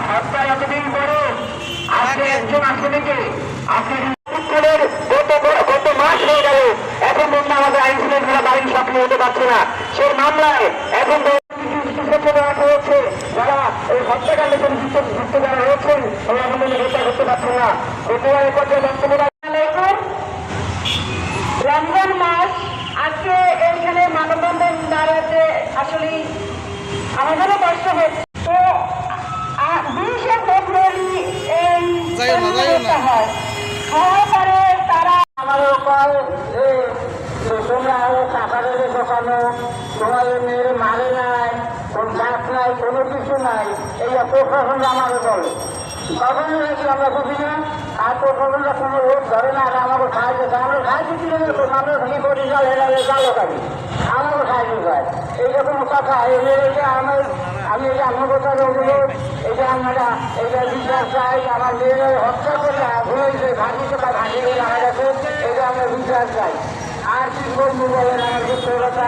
হত্যার এতদিন পরে আজকে একজন আসামিকে আজকে গত মাস হয়ে গেল এখন পর্যন্ত আমাদের আইন শৃঙ্খলা বাহিনী সক্রিয় হতে পারছে না। সেই মামলায় এখন রাখা হচ্ছে যারা এই হত্যাকাণ্ডে যুক্ত যারা রয়েছেন তারা এখন পর্যন্ত গ্রেপ্তার করতে পারছেন না। এ পর্যায়ে বক্তব্য রমজান মাস আজকে এইখানে মানববন্ধন দাঁড়াতে আসলে আমাদেরও কষ্ট হচ্ছে। তো 20শে ফেব্রুয়ারি এই হয় হওয়ার পরে তারা আমাদের উপায় যে তোমরা টাকাদের দোকানো তোমাদের মেয়ের মারে নাই কোন গাছ নাই কোনো কিছু নাই এই প্রশাসন আমাকে বলে কখনো নাকি আমরা বুঝি না। আর প্রশাসনটা কোনো লোক ধরে না আর আমাকে সাহায্য করে আমরা সাহায্য দিলে আমরা খালি করি জাল হেরালে জালও থাকি আমাকে সাহায্য করে এইরকম কথা আমি এই যে আমার কথা অনুরোধ এটা আমরা এটা বিচার চাই। আমার মেয়েরা হত্যা করে ভুলেছে ভাগিতে বা ভাগিয়ে রাখা গেছে এটা আমরা বিচার চাই। আর কি বলবো বলেন আমার কথা